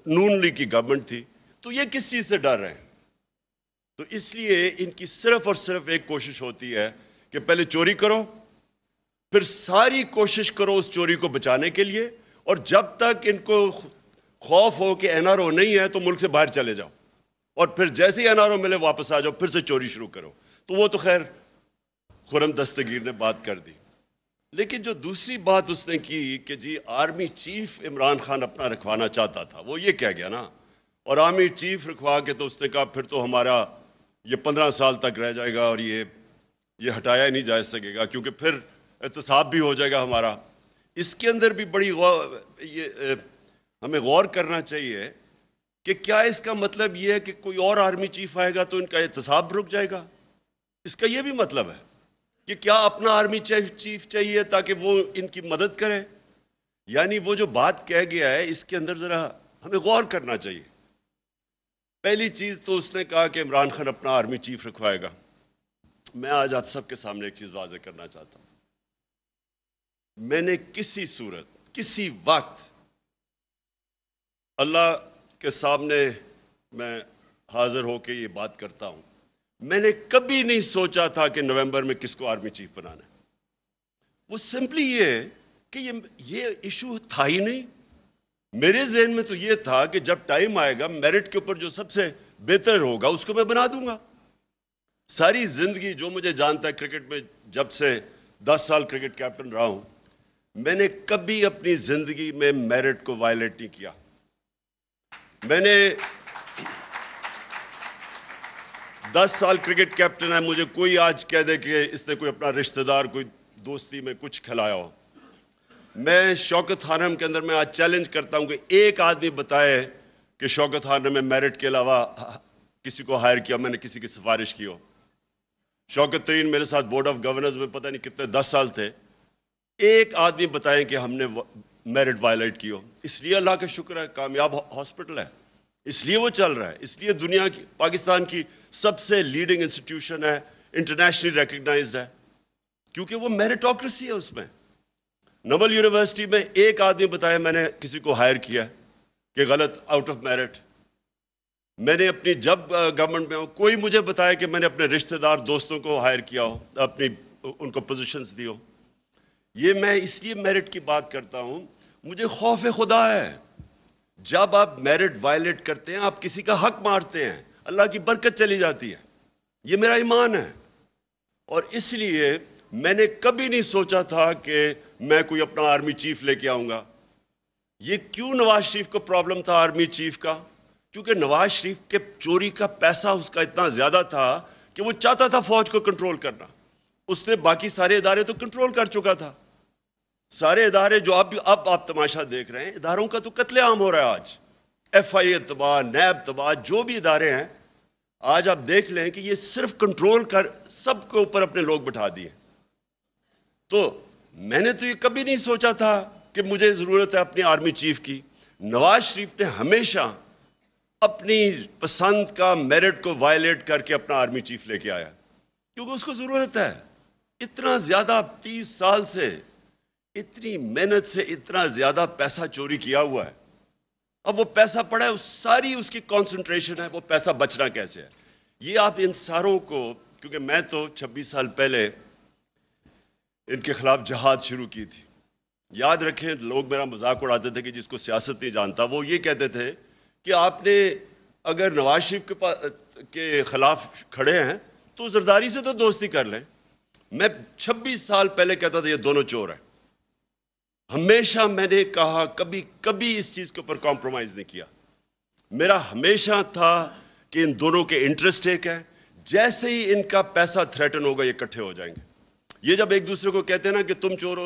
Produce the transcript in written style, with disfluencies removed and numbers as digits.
नून league की government थी, तो ये किस चीज़ से डर रहे हैं? तो इसलिए इनकी सिर्फ और सिर्फ एक कोशिश होती है कि पहले चोरी करो, फिर सारी कोशिश करो उस चोरी को बचाने के लिए, और जब तक इनको खौफ हो कि एनआरओ नहीं है तो मुल्क से बाहर चले जाओ, और फिर जैसे ही एनआरओ मिले वापस आ जाओ, फिर से चोरी शुरू करो। तो वो तो खैर खुर्रम दस्तगीर ने बात कर दी। लेकिन जो दूसरी बात उसने की कि जी आर्मी चीफ इमरान खान अपना रखवाना चाहता था, वो ये कह गया ना, और आर्मी चीफ रखवा के तो उसने कहा फिर तो हमारा ये 15 साल तक रह जाएगा और ये हटाया ही नहीं जा सकेगा, क्योंकि फिर एहतसाब भी हो जाएगा हमारा। इसके अंदर भी बड़ी हमें गौर करना चाहिए कि क्या इसका मतलब ये है कि कोई और आर्मी चीफ आएगा तो इनका एहतसाब रुक जाएगा? इसका ये भी मतलब है कि क्या अपना आर्मी चीफ चाहिए ताकि वो इनकी मदद करे? यानी वो जो बात कह गया है इसके अंदर ज़रा हमें गौर करना चाहिए। पहली चीज़ तो उसने कहा कि इमरान खान अपना आर्मी चीफ रखवाएगा। मैं आज आप सबके सामने एक चीज़ वाज़ेह करना चाहता हूँ। मैंने किसी सूरत, किसी वक्त, अल्लाह के सामने मैं हाजिर होकर ये बात करता हूँ, मैंने कभी नहीं सोचा था कि नवंबर में किसको आर्मी चीफ बनाना है। वो सिंपली ये है कि ये इशू था ही नहीं। मेरे जहन में तो ये था कि जब टाइम आएगा मेरिट के ऊपर जो सबसे बेहतर होगा उसको मैं बना दूंगा। सारी जिंदगी जो मुझे जानता है क्रिकेट में, जब से 10 साल क्रिकेट कैप्टन रहा हूं, मैंने कभी अपनी जिंदगी में मेरिट को वायलेट नहीं किया। मैंने 10 साल क्रिकेट कैप्टन है, मुझे कोई आज कह दे कि इसने कोई अपना रिश्तेदार कोई दोस्ती में कुछ खिलाया हो, मैं शौकत खानम के अंदर मैं आज चैलेंज करता हूं कि एक आदमी बताए कि शौकत खानम में मेरिट के अलावा किसी को हायर किया, मैंने किसी की सिफारिश की हो। शौकत तरीन मेरे साथ बोर्ड ऑफ गवर्नर्स में पता नहीं कितने 10 साल थे, एक आदमी बताएं कि हमने मेरिट वायलेट की हो। इसलिए अल्लाह का शुक्र है कामयाब हॉस्पिटल है, इसलिए वो चल रहा है, इसलिए दुनिया की, पाकिस्तान की सबसे लीडिंग इंस्टीट्यूशन है, इंटरनेशनली रिकग्नाइज्ड है, क्योंकि वो मेरिटोक्रेसी है। उसमें नोबल यूनिवर्सिटी में एक आदमी बताया मैंने किसी को हायर किया कि गलत, आउट ऑफ मेरिट। मैंने अपनी जब गवर्नमेंट में हो, कोई मुझे बताया कि मैंने अपने रिश्तेदार दोस्तों को हायर किया हो, अपनी उनको पोजीशंस दी हो। ये मैं इसलिए मेरिट की बात करता हूँ, मुझे खौफ खुदा है। जब आप मेरिट वायलेट करते हैं, आप किसी का हक मारते हैं, अल्लाह की बरकत चली जाती है। ये मेरा ईमान है, और इसलिए मैंने कभी नहीं सोचा था कि मैं कोई अपना आर्मी चीफ लेके आऊँगा। ये क्यों नवाज शरीफ को प्रॉब्लम था आर्मी चीफ का? क्योंकि नवाज शरीफ के चोरी का पैसा उसका इतना ज़्यादा था कि वो चाहता था फौज को कंट्रोल करना। उसने बाकी सारे इदारे तो कंट्रोल कर चुका था। सारे इदारे जो अब आप तमाशा देख रहे हैं, इदारों का तो कत्लेआम हो रहा है आज। FIA तबाह, नैब तबाह, जो भी इदारे हैं आज आप देख लें कि ये सिर्फ कंट्रोल कर सबके ऊपर अपने लोग बिठा दिए। तो मैंने तो ये कभी नहीं सोचा था कि मुझे ज़रूरत है अपनी आर्मी चीफ की। नवाज शरीफ ने हमेशा अपनी पसंद का मेरिट को वायलेट करके अपना आर्मी चीफ लेके आया, क्योंकि उसको ज़रूरत है। इतना ज़्यादा 30 साल से, इतनी मेहनत से इतना ज़्यादा पैसा चोरी किया हुआ है। अब वो पैसा पड़ा है, सारी उसकी कंसंट्रेशन है, वो पैसा बचना कैसे है। ये आप इन सारों को, क्योंकि मैं तो 26 साल पहले इनके खिलाफ जहाद शुरू की थी। याद रखें, लोग मेरा मजाक उड़ाते थे कि जिसको सियासत नहीं जानता, वो ये कहते थे कि आपने अगर नवाज शरीफ के खिलाफ खड़े हैं तो जरदारी से तो दोस्ती कर लें। मैं 26 साल पहले कहता था ये दोनों चोर हैं। हमेशा मैंने कहा, कभी कभी इस चीज़ के ऊपर कॉम्प्रोमाइज़ नहीं किया। मेरा हमेशा था कि इन दोनों के इंटरेस्ट एक है, जैसे ही इनका पैसा थ्रेटन होगा ये इकट्ठे हो जाएंगे। ये जब एक दूसरे को कहते हैं ना कि तुम चोर हो